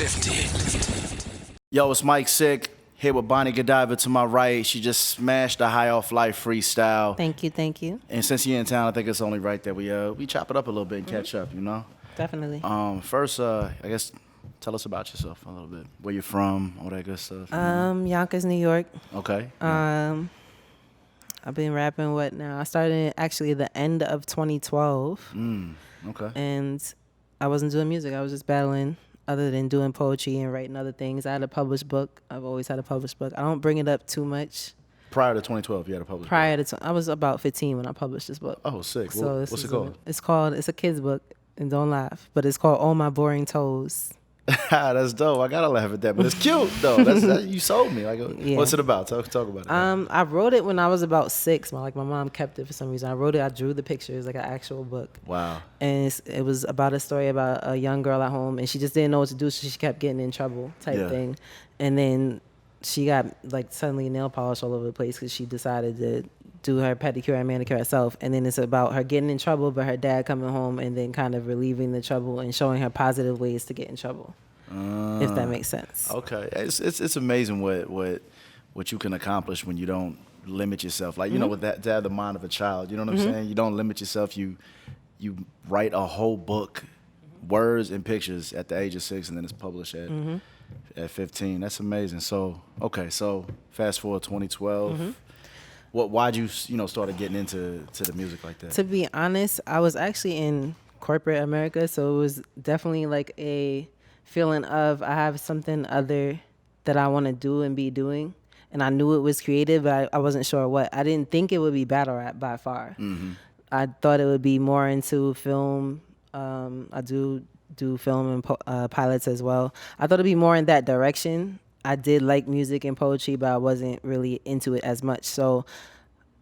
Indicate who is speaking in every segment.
Speaker 1: lifted.
Speaker 2: Yo, it's Mike Sick here with Bonnie Godiva to my right. She just smashed the High Off Life freestyle.
Speaker 3: Thank you.
Speaker 2: And since you're in town, I think it's only right that we chop it up a little bit and catch up, you know?
Speaker 3: Definitely.
Speaker 2: First, I guess, tell us about yourself a little bit. Where you're from, all that good stuff.
Speaker 3: Yonkers, New York.
Speaker 2: Okay.
Speaker 3: I've been rapping I started actually at the end of 2012.
Speaker 2: Okay.
Speaker 3: And I wasn't doing music. I was just battling other than doing poetry and writing other things. I had a published book. I've always had a published book. I don't bring it up too much.
Speaker 2: Prior to 2012, you had a published book?
Speaker 3: I was about 15 when I published this book.
Speaker 2: Oh, sick.
Speaker 3: So
Speaker 2: What's it called?
Speaker 3: It's a kid's book, and don't laugh, but it's called On My Boring Toes.
Speaker 2: That's dope. I gotta laugh at that, but it's cute though. You sold me. Like,
Speaker 3: yeah.
Speaker 2: What's it about? Talk about it.
Speaker 3: I wrote it when I was about 6. My mom kept it for some reason. I wrote it. I drew the pictures like an actual book.
Speaker 2: Wow.
Speaker 3: And it was about a story about a young girl at home, and she just didn't know what to do, so she kept getting in trouble type thing. And then she got like suddenly nail polish all over the place because she decided to do her pedicure and manicure herself. And then it's about her getting in trouble, but her dad coming home and then kind of relieving the trouble and showing her positive ways to get in trouble. If that makes sense.
Speaker 2: Okay. It's amazing what you can accomplish when you don't limit yourself. Like, you know, with that, to have the mind of a child, you know what I'm saying? You don't limit yourself. You write a whole book, words and pictures at the age of 6, and then it's published at 15. That's amazing. So fast forward 2012. Why'd you started getting into the music like that?
Speaker 3: To be honest, I was actually in corporate America, so it was definitely like a feeling of I have something other that I want to do and be doing. And I knew it was creative, but I wasn't sure what. I didn't think it would be battle rap by far. I thought it would be more into film. I do film and pilots as well. I thought it'd be more in that direction. I did like music and poetry, but I wasn't really into it as much. So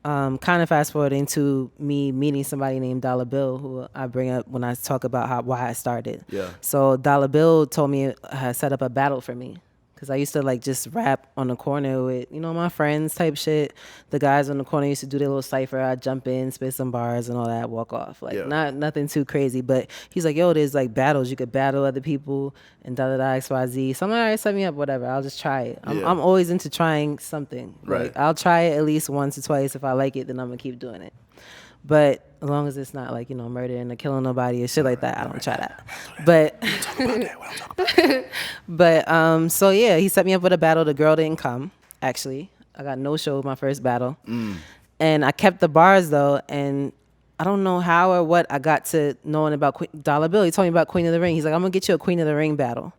Speaker 3: kind of fast forward into me meeting somebody named Dollar Bill, who I bring up when I talk about why I started.
Speaker 2: Yeah.
Speaker 3: So Dollar Bill told me, set up a battle for me. Because I used to like just rap on the corner with, my friends type shit. The guys on the corner used to do their little cipher. I'd jump in, spit some bars and all that, walk off. Nothing too crazy. But he's like, yo, there's like battles. You could battle other people and XYZ. So I'm like, all right, set me up, whatever. I'll just try it. I'm always into trying something.
Speaker 2: Right.
Speaker 3: Like, I'll try it at least once or twice. If I like it, then I'm going to keep doing it. But as long as it's not like, murdering or killing nobody or shit like that, I don't try that. But, so yeah, he set me up with a battle. The girl didn't come, actually. I got no show with my first battle. And I kept the bars though. And I don't know how or what I got to knowing about Dollar Bill. He told me about Queen of the Ring. He's like, I'm going to get you a Queen of the Ring battle.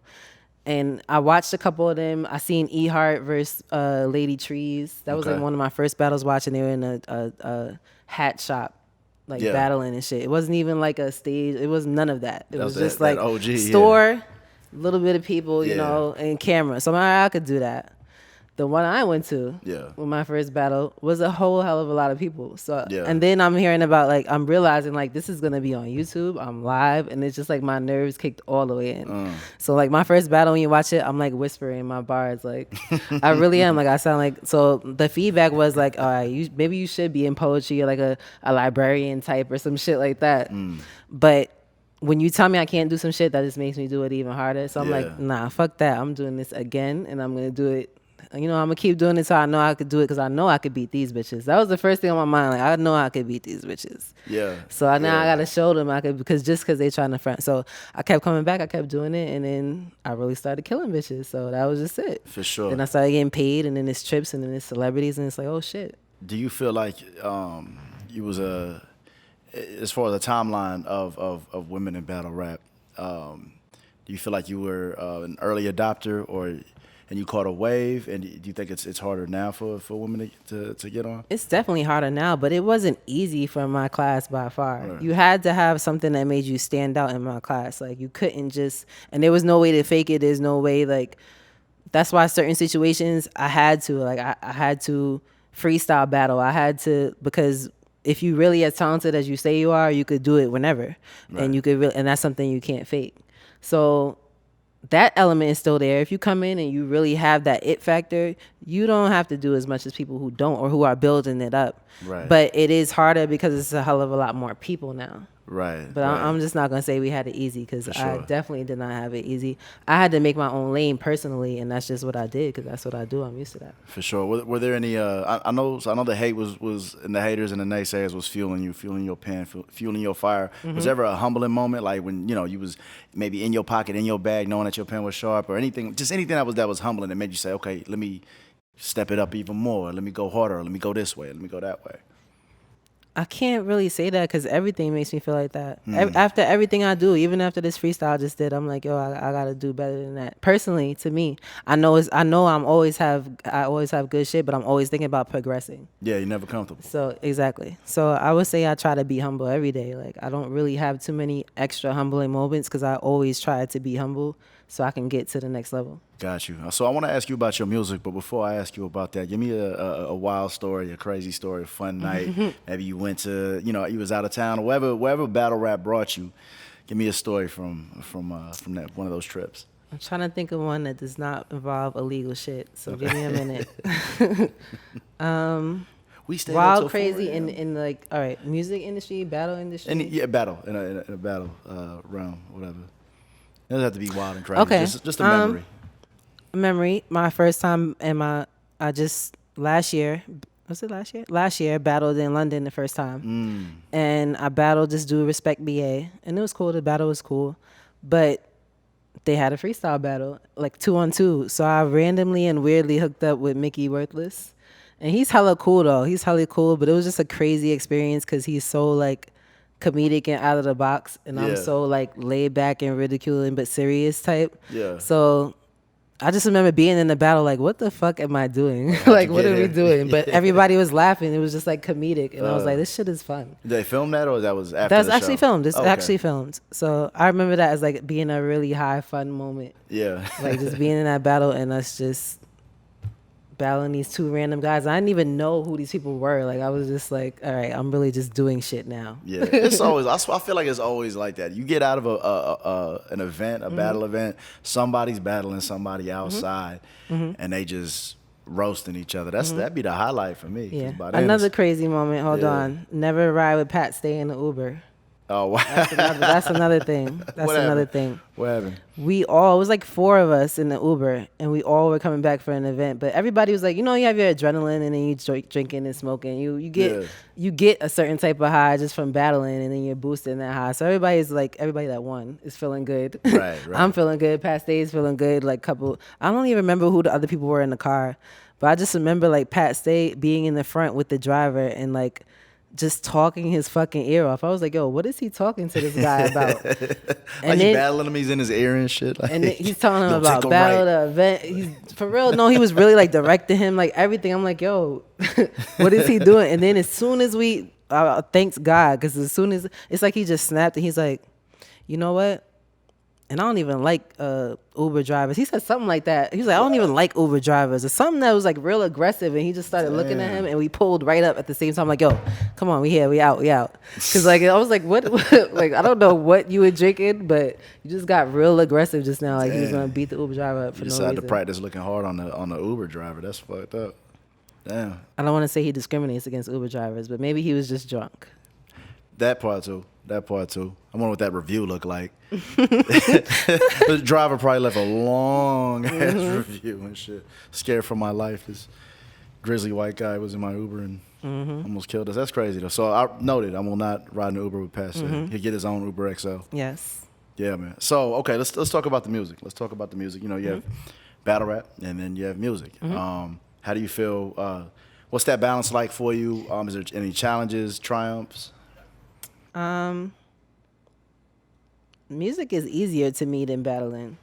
Speaker 3: And I watched a couple of them. I seen E Hart versus Lady Trees. That was like one of my first battles watching. They were in a hat shop, battling and shit. It wasn't even like a stage. It was none of that. It was just like
Speaker 2: OG,
Speaker 3: store, little bit of people, and camera. So I could do that. The one I went to with my first battle was a whole hell of a lot of people. So and then I'm hearing about I'm realizing this is gonna be on YouTube. I'm live, and it's just like my nerves kicked all the way in. So my first battle, when you watch it, I'm whispering my bars. I really am. I sound like. So the feedback was all right, maybe you should be in poetry or a librarian type or some shit like that. But when you tell me I can't do some shit, that just makes me do it even harder. So I'm like, nah, fuck that. I'm doing this again, and I'm gonna do it. I'm going to keep doing it so I know I could do it because I know I could beat these bitches. That was the first thing on my mind. I know I could beat these bitches.
Speaker 2: Yeah.
Speaker 3: So now I got to show them I could, because they trying to front. So I kept coming back. I kept doing it. And then I really started killing bitches. So that was just it.
Speaker 2: For sure.
Speaker 3: Then I started getting paid, and then it's trips, and then it's celebrities. And it's like, oh, shit.
Speaker 2: Do you feel like you was as far as the timeline of women in battle rap, do you feel like you were an early adopter and you caught a wave, and do you think it's harder now for women to get on?
Speaker 3: It's definitely harder now, but it wasn't easy for my class by far.
Speaker 2: Right.
Speaker 3: You had to have something that made you stand out in my class. You couldn't just, and there was no way to fake it. There's no way, that's why certain situations I had to, I had to freestyle battle. I had to, because if you really as talented as you say you are, you could do it whenever. Right. And you could really, and that's something you can't fake. So that element is still there. If you come in and you really have that it factor, you don't have to do as much as people who don't or who are building it up.
Speaker 2: Right.
Speaker 3: But it is harder because it's a hell of a lot more people now.
Speaker 2: Right.
Speaker 3: But
Speaker 2: right.
Speaker 3: I'm just not going to say we had it easy, because
Speaker 2: sure.
Speaker 3: I definitely did not have it easy. I had to make my own lane personally, and that's just what I did, because that's what I do. I'm used to that.
Speaker 2: For sure. Were there any, I know the hate was, and the haters and the naysayers was fueling your pen, fueling your fire. Mm-hmm. Was there ever a humbling moment, like when, you was maybe in your pocket, in your bag, knowing that your pen was sharp, or anything that was humbling that made you say, okay, let me step it up even more. Let me go harder. Let me go this way. Let me go that way.
Speaker 3: I can't really say that, because everything makes me feel like that. After everything I do, even after this freestyle I just did, I'm like, yo, I gotta do better than that. Personally, to me, I always have good shit, but I'm always thinking about progressing.
Speaker 2: Yeah, you're never comfortable.
Speaker 3: So exactly. So I would say I try to be humble every day. Like, I don't really have too many extra humbling moments, because I always try to be humble so I can get to the next level.
Speaker 2: Got you. So I want to ask you about your music, but before I ask you about that, give me a wild story, a crazy story, a fun night. Maybe you went to, you was out of town, or wherever battle rap brought you. Give me a story from that one of those trips.
Speaker 3: I'm trying to think of one that does not involve illegal shit. So give me a minute.
Speaker 2: We stayed
Speaker 3: wild, crazy, in like, all right, music industry, battle industry.
Speaker 2: Battle in a battle realm, whatever. It doesn't have to be wild and crazy.
Speaker 3: Okay,
Speaker 2: just a memory.
Speaker 3: My first time last year battled in London the first time. And I battled this dude, Respect BA, and it was cool. The battle was cool, but they had a freestyle battle, like 2-on-2. So I randomly and weirdly hooked up with Mickey Worthless, and he's hella cool though. He's hella cool, but it was just a crazy experience, because he's so like comedic and out of the box, and I'm so like laid back and ridiculing but serious type.
Speaker 2: Yeah.
Speaker 3: So I just remember being in the battle like, what the fuck am I doing? Like, what are we doing? But everybody was laughing. It was just like comedic. And I was like, this shit is fun.
Speaker 2: Did they film that, or that was after
Speaker 3: That was
Speaker 2: the
Speaker 3: actually
Speaker 2: show?
Speaker 3: filmed. It's actually filmed. So I remember that as like being a really high fun moment.
Speaker 2: Yeah.
Speaker 3: Like just being in that battle and us just battling these two random guys. I didn't even know who these people were. Like, I was just like, all right, I'm really just doing shit now.
Speaker 2: Yeah, it's always. I feel like it's always like that. You get out of an event, a battle event, somebody's battling somebody outside, and they just roasting each other. That'd be the highlight for me.
Speaker 3: Yeah. Another crazy moment. Hold on. Never ride with Pat. Stay in the Uber.
Speaker 2: Oh, wow.
Speaker 3: That's another thing. That's another thing.
Speaker 2: What happened?
Speaker 3: It was like 4 of us in the Uber, and we all were coming back for an event. But everybody was like, you have your adrenaline, and then you drinking and smoking. You get a certain type of high just from battling, and then you're boosting that high. So everybody that won is feeling good.
Speaker 2: Right.
Speaker 3: I'm feeling good. Pat Stay's feeling good. Like I don't even remember who the other people were in the car, but I just remember like Pat Stay being in the front with the driver and like just talking his fucking ear off. I was like, yo, what is he talking to this guy about?
Speaker 2: And he battling him, he's in his ear and shit. Like,
Speaker 3: and he's telling him about battle, the event. He's for real. No, he was really like directing him, like everything. I'm like, yo, what is he doing? And then as soon as thanks God, because as soon as it's like he just snapped and he's like, you know what? And I don't even like Uber drivers. He said something like that. He was like, I don't even like Uber drivers. Or something that was like real aggressive. And he just started looking at him, and we pulled right up at the same time. I'm like, yo, come on, we here, we out. Because like I was like, what? Like, I don't know what you were drinking, but you just got real aggressive just now. Like, he was gonna beat the Uber driver up for no reason. You decided
Speaker 2: to practice looking hard on the Uber driver. That's fucked up. Damn.
Speaker 3: I don't want to say he discriminates against Uber drivers, but maybe he was just drunk.
Speaker 2: That part too. I wonder what that review looked like. The driver probably left a long ass review and shit. Scared for my life. This grizzly white guy was in my Uber and almost killed us. That's crazy though. So I noted I will not ride an Uber with Pat. He'll get his own Uber XL.
Speaker 3: Yes.
Speaker 2: Yeah, man. So okay, let's talk about the music. You have battle rap and then you have music. How do you feel? What's that balance like for you? Is there any challenges, triumphs?
Speaker 3: Music is easier to me than battling.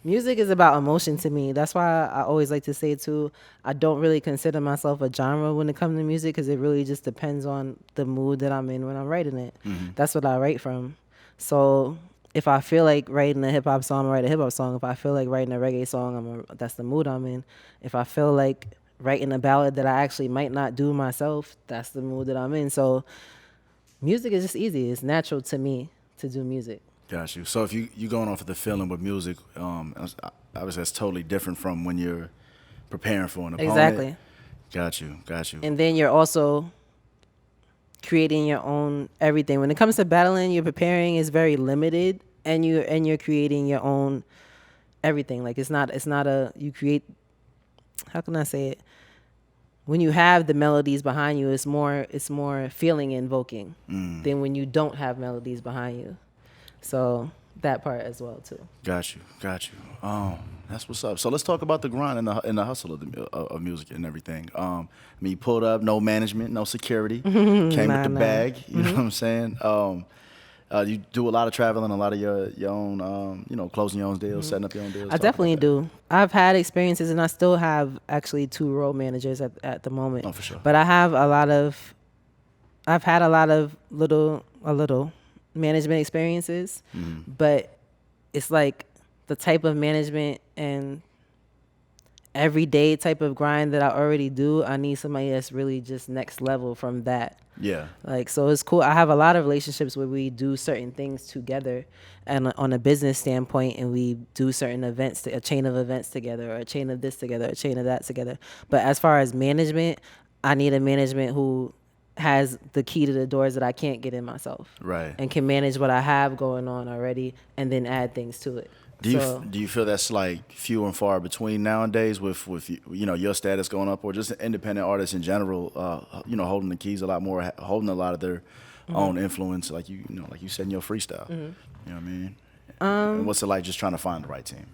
Speaker 3: Music is about emotion to me. That's why I always like to say too, I don't really consider myself a genre when it comes to music, because it really just depends on the mood that I'm in when I'm writing it. That's what I write from. So if I feel like writing a hip hop song, I write a hip hop song. If I feel like writing a reggae song, that's the mood I'm in. If I feel like writing a ballad that I actually might not do myself, that's the mood that I'm in. So music is just easy. It's natural to me to do music.
Speaker 2: Got you. So if you going off of the feeling with music, obviously that's totally different from when you're preparing for an opponent.
Speaker 3: Exactly.
Speaker 2: Got you.
Speaker 3: And then you're also creating your own everything. When it comes to battling, your preparing is very limited, and you're creating your own everything. Like it's not a you create. How can I say it? When you have the melodies behind you, it's more feeling invoking than when you don't have melodies behind you. So that part as well too.
Speaker 2: Got you. That's what's up. So let's talk about the grind and the hustle of music and everything. I mean, you pulled up, no management, no security, came with the bag. You know what I'm saying? You do a lot of traveling, a lot of your own, closing your own deals, setting up your own deals.
Speaker 3: I definitely do. I've had experiences, and I still have actually 2 role managers at the moment.
Speaker 2: Oh, for sure.
Speaker 3: But I've had a lot of little management experiences, but it's like the type of management and everyday type of grind that I already do. I need somebody that's really just next level from that.
Speaker 2: Yeah.
Speaker 3: Like, so it's cool. I have a lot of relationships where we do certain things together and on a business standpoint, and we do certain events, a chain of events together, or a chain of this together, a chain of that together. But as far as management, I need a management who has the key to the doors that I can't get in myself.
Speaker 2: Right. And
Speaker 3: can manage what I have going on already and then add things to it.
Speaker 2: Do you feel that's like few and far between nowadays with your status going up, or just independent artists in general, holding the keys a lot more, holding a lot of their own influence, like you said in your freestyle. You know what I mean? And what's it like just trying to find the right team?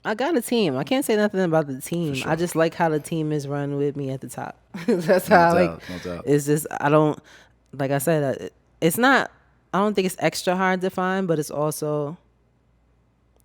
Speaker 3: I got a team. I can't say nothing about the team. Sure. I just like how the team is run with me at the top. That's how no doubt. It's just, I don't, like I said, it's not, I don't think it's extra hard to find, but it's also,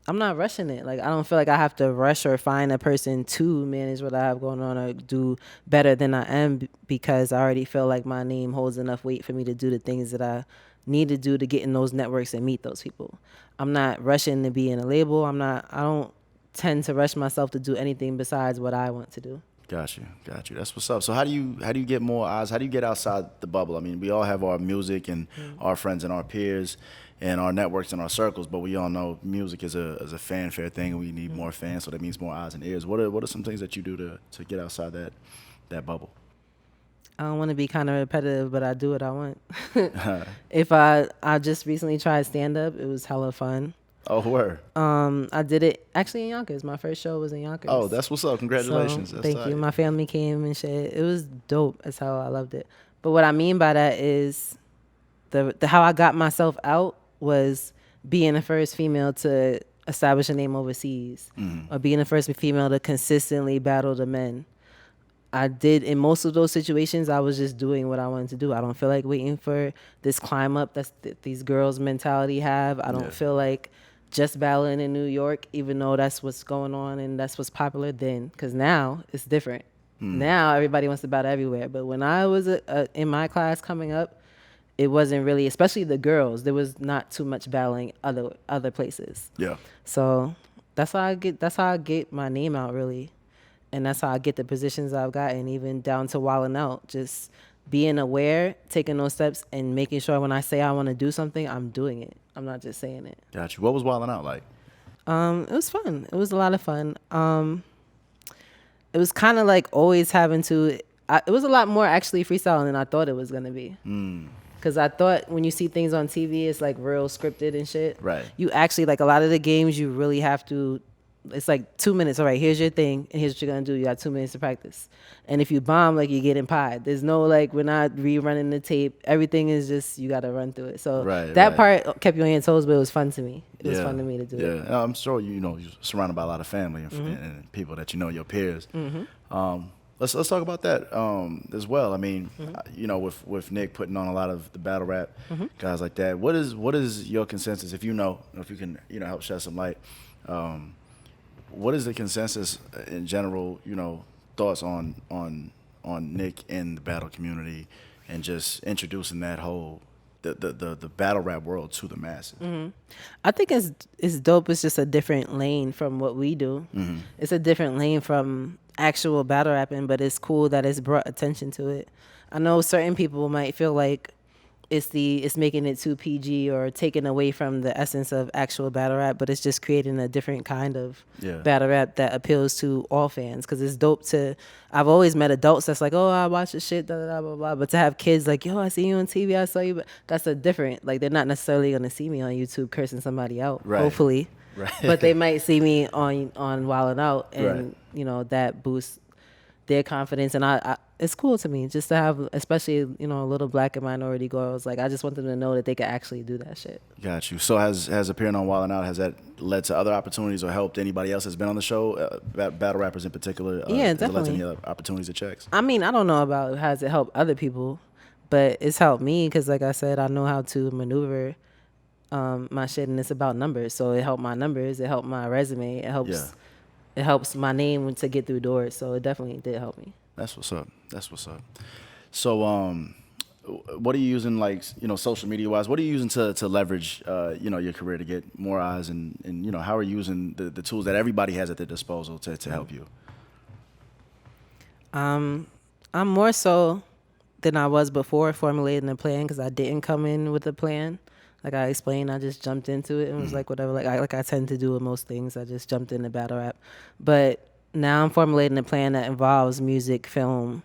Speaker 3: I'm not rushing it. Like, I don't feel like I have to rush or find a person to manage what I have going on or do better than I am, because I already feel like my name holds enough weight for me to do the things that I need to do to get in those networks and meet those people. I'm not rushing to be in a label. I don't tend to rush myself to do anything besides what I want to do.
Speaker 2: Got you. That's what's up. So how do you get more eyes? How do you get outside the bubble? I mean, we all have our music and our friends and our peers and our networks and our circles, but we all know music is a fanfare thing, and we need more fans, so that means more eyes and ears. What are some things that you do to get outside that bubble?
Speaker 3: I don't want to be kind of repetitive, but I do what I want. If I just recently tried stand-up. It was hella fun.
Speaker 2: Oh, word.
Speaker 3: I did it actually in Yonkers. My first show was in Yonkers.
Speaker 2: Oh, that's what's up. Congratulations.
Speaker 3: So, thank you. My family came and shit. It was dope. That's how I loved it. But what I mean by that is the how I got myself out was being the first female to establish a name overseas, or being the first female to consistently battle the men. I did, in most of those situations, I was just doing what I wanted to do. I don't feel like waiting for this climb up that these girls' mentality have. I don't feel like just battling in New York, even though that's what's going on and that's what's popular then, because now it's different. Now everybody wants to battle everywhere. But when I was in my class coming up, it wasn't really, especially the girls, there was not too much battling other places. Yeah. So that's how I get my name out, really. And that's how I get the positions I've gotten, even down to wilding out. Just being aware, taking those steps, and making sure when I say I want to do something, I'm doing it. I'm not just saying it.
Speaker 2: Got you. What was wilding out like?
Speaker 3: It was fun. It was a lot of fun. It was kind of like always having to, it was a lot more actually freestyling than I thought it was going to be. Because I thought when you see things on TV, it's like real scripted and shit. Right. You actually, like a lot of the games, you really have to, it's like 2 minutes. All right, here's your thing, and here's what you're going to do. You got 2 minutes to practice. And if you bomb, like, you're getting pied. There's no, like, we're not rerunning the tape. Everything is just, you got to run through it. So that part kept you on your toes, but it was fun to me. It was fun to me to do it.
Speaker 2: Yeah, I'm sure, you're surrounded by a lot of family and people that your peers. Let's talk about that as well. I mean, with Nick putting on a lot of the battle rap guys like that, what is your consensus? If you can help shed some light. What is the consensus in general? Thoughts on Nick in the battle community and just introducing that whole the battle rap world to the masses.
Speaker 3: I think it's dope. It's just a different lane from what we do. It's a different lane from actual battle rapping, but it's cool that it's brought attention to it. I know certain people might feel like it's making it too PG or taking away from the essence of actual battle rap, but it's just creating a different kind of battle rap that appeals to all fans. Because it's dope to, I've always met adults that's like, oh, I watch this shit, da, da, da, blah, blah. But to have kids like, yo, I see you on TV, I saw you, but that's a different, like, they're not necessarily going to see me on YouTube cursing somebody out, hopefully. Right. But they might see me on Wildin' Out, and, you know, that boosts their confidence. And I it's cool to me just to have, especially, you know, little black and minority girls. Like, I just want them to know that they can actually do that shit.
Speaker 2: Got you. So has appearing on Wildin' Out, has that led to other opportunities or helped anybody else that's been on the show, battle rappers in particular?
Speaker 3: Yeah, definitely.
Speaker 2: Has it led to any other opportunities or checks?
Speaker 3: I mean, I don't know about has it helped other people, but it's helped me because, like I said, I know how to maneuver my shit, and it's about numbers. So it helped my numbers. It helped my resume. It helps my name to get through doors. So it definitely did help me.
Speaker 2: That's what's up. So, what are you using, like, you know, social media wise? What are you using to leverage, you know, your career to get more eyes, and you know, how are you using the tools that everybody has at their disposal to help you?
Speaker 3: I'm more so than I was before formulating a plan, because I didn't come in with a plan. Like I explained, I just jumped into it and was like, whatever. Like I tend to do with most things. I just jumped into battle rap. But now I'm formulating a plan that involves music, film,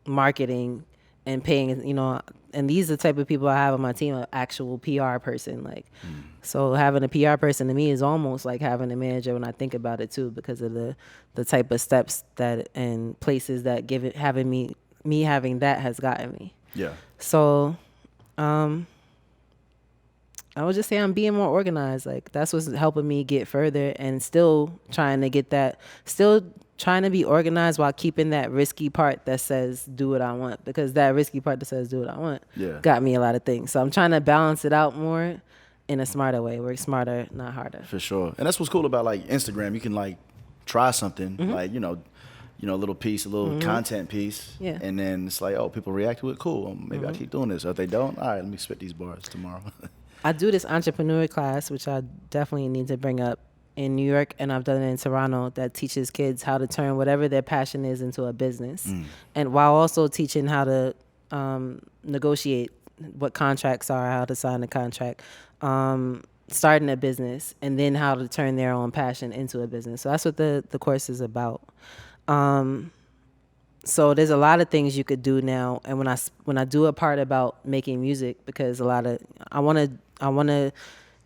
Speaker 3: marketing, and paying, you know, and these are the type of people I have on my team, an actual PR person. Like, so having a PR person to me is almost like having a manager when I think about it too, because of the type of steps that and places that having me having that has gotten me. Yeah. So, I would just say I'm being more organized. Like, that's what's helping me get further, and still trying to get that, still trying to be organized while keeping that risky part that says do what I want, because that risky part that says do what I want got me a lot of things. So I'm trying to balance it out more in a smarter way. Work smarter, not harder.
Speaker 2: For sure. And that's what's cool about, like, Instagram. You can, like, try something, like, you know, a little piece, a little content piece, and then it's like, oh, people react to it, cool. Maybe I'll keep doing this. Or if they don't, all right, let me spit these bars tomorrow.
Speaker 3: I do this entrepreneur class, which I definitely need to bring up, in New York, and I've done it in Toronto, that teaches kids how to turn whatever their passion is into a business. And while also teaching how to negotiate what contracts are, how to sign a contract, starting a business, and then how to turn their own passion into a business. So that's what the course is about. So there's a lot of things you could do now. And when I do a part about making music, because I want to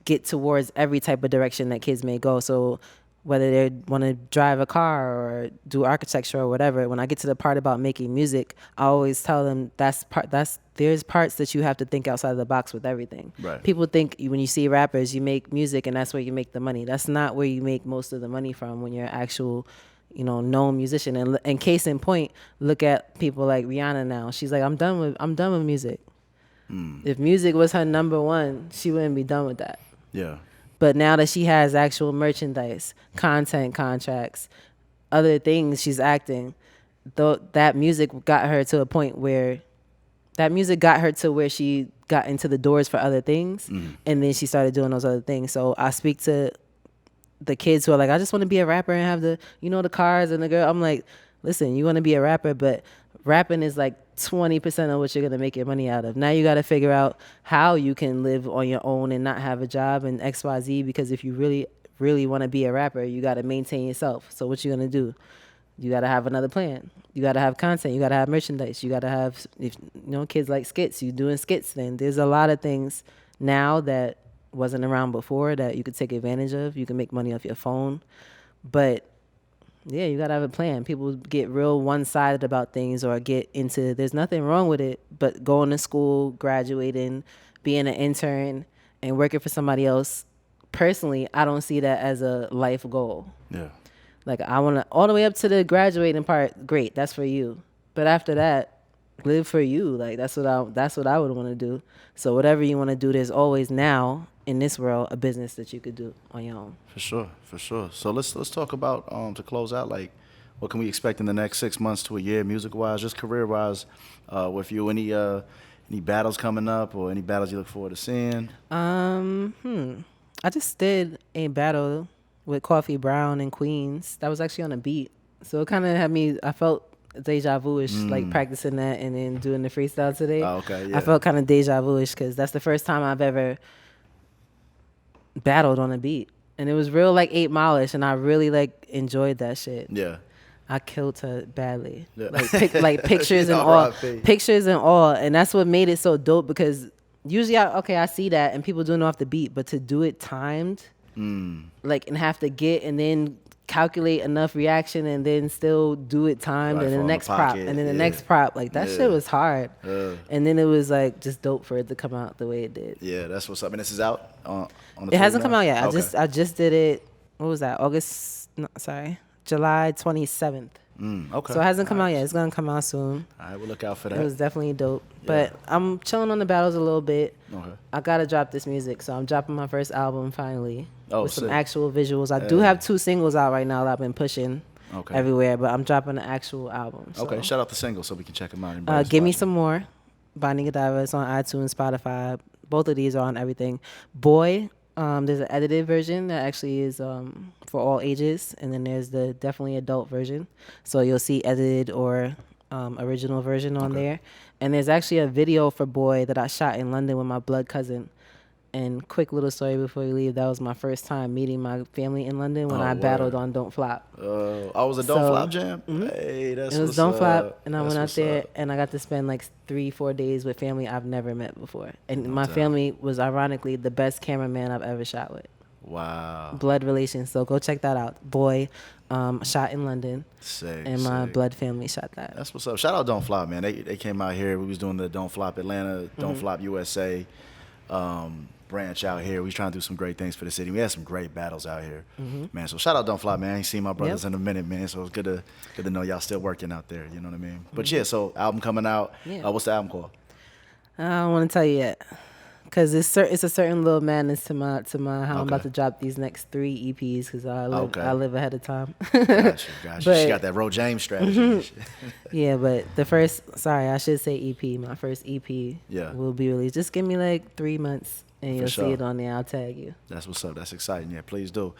Speaker 3: get towards every type of direction that kids may go. So whether they want to drive a car or do architecture or whatever, when I get to the part about making music, I always tell them there's parts that you have to think outside of the box with everything. Right. People think when you see rappers, you make music and that's where you make the money. That's not where you make most of the money from when you're an actual, you know, known musician. And case in point, look at people like Rihanna now. She's like, I'm done with music. If music was her number one, she wouldn't be done with that. Yeah. But now that she has actual merchandise, content contracts, other things she's acting, that music got her to a point where she got into the doors for other things, and then she started doing those other things. So I speak to the kids who are like, I just want to be a rapper and have the, you know, the cars and the girl. I'm like, listen, you want to be a rapper, but rapping is like 20% of what you're going to make your money out of. Now you got to figure out how you can live on your own and not have a job and XYZ, because if you really, really want to be a rapper, you got to maintain yourself. So what you going to do? You got to have another plan. You got to have content. You got to have merchandise. You got to have, if you know, kids like skits, you doing skits then. There's a lot of things now that wasn't around before that you could take advantage of. You can make money off your phone. But yeah, you got to have a plan. People get real one-sided about things, or get into, there's nothing wrong with it, but going to school, graduating, being an intern, and working for somebody else, personally, I don't see that as a life goal. Yeah. Like, I want to, all the way up to the graduating part, great, that's for you. But after that, live for you. Like, that's what I would want to do. So whatever you want to do, there's always now in this world a business that you could do on your own. For sure. So let's talk about, to close out, like, what can we expect in the next 6 months to a year, music-wise, just career-wise, with you? Any battles coming up, or any battles you look forward to seeing? I just did a battle with Coffee Brown in Queens. That was actually on a beat. So it kind of had me, I felt deja vu-ish, like practicing that and then doing the freestyle today.
Speaker 2: Oh, okay, yeah.
Speaker 3: I felt kind of deja vu-ish because that's the first time I've ever battled on a beat. And it was real like 8 Mile-ish, and I really like enjoyed that shit.
Speaker 2: Yeah.
Speaker 3: I killed her badly.
Speaker 2: Yeah.
Speaker 3: Like pictures and all. Pictures and all. And that's what made it so dope because usually I see that and people doing it off the beat, but to do it timed, like and have to get and then calculate enough reaction and then still do it timed and then the next prop and then the next prop, like that shit was hard. And then it was like just dope for it to come out the way it did.
Speaker 2: Yeah, that's what's up. And this is out on the
Speaker 3: It hasn't come out yet.
Speaker 2: Okay.
Speaker 3: I just did it. What was that? July 27th.
Speaker 2: Okay.
Speaker 3: So it hasn't come out yet. It's gonna come out soon.
Speaker 2: All right, we'll look out for that.
Speaker 3: It was definitely dope. Yeah. But I'm chilling on the battles a little bit.
Speaker 2: Okay.
Speaker 3: I gotta drop this music, so I'm dropping my first album finally with
Speaker 2: sick.
Speaker 3: some actual visuals. I do have 2 singles out right now that I've been pushing everywhere, but I'm dropping an actual album. So.
Speaker 2: Okay, shout out the single so we can check them out.
Speaker 3: Give Me Some More by Godiva. It's on iTunes, Spotify. Both of these are on everything. Boy, there's an edited version that actually is for all ages, and then there's the definitely adult version. So you'll see edited or original version on there. And there's actually a video for Boy that I shot in London with my blood cousin. And quick little story before we leave, that was my first time meeting my family in London when I battled on Don't Flop.
Speaker 2: I was a Don't Flop jam? Hey, that's
Speaker 3: it was
Speaker 2: what's
Speaker 3: Don't
Speaker 2: up.
Speaker 3: Flop, and I went out there and I got to spend like 3-4 days with family I've never met before. And my family was ironically the best cameraman I've ever shot with.
Speaker 2: Wow.
Speaker 3: Blood relations. So go check that out. Boy, shot in London.
Speaker 2: Sick.
Speaker 3: And my blood family shot that.
Speaker 2: That's what's up. Shout out Don't Flop, man. They came out here. We was doing the Don't Flop Atlanta, Don't Flop USA branch out here. We was trying to do some great things for the city. We had some great battles out here, man. So shout out Don't Flop, man. I ain't seen my brothers in a minute, man. So it's good to know y'all still working out there. You know what I mean? But yeah, so album coming out. Yeah. What's the album called?
Speaker 3: I don't want to tell you yet. Cause it's a certain little madness to my how I'm about to drop these next 3 EPs because I live ahead of time.
Speaker 2: Gotcha. But, she got that Ro James strategy.
Speaker 3: Yeah, but I should say EP. My first EP will be released. Just give me like 3 months and you'll see it on there. I'll tag you.
Speaker 2: That's what's up. That's exciting. Yeah, please do.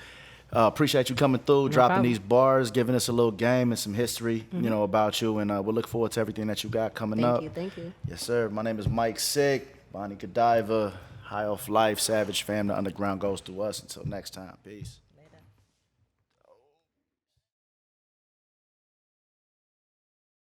Speaker 2: Appreciate you coming through, dropping these bars, giving us a little game and some history, about you. And we'll look forward to everything that you got coming up.
Speaker 3: Thank you.
Speaker 2: Yes, sir. My name is Mike Sick. Bonnie Godiva, High Off Life, Savage Fam, the underground goes through us. Until next time, peace.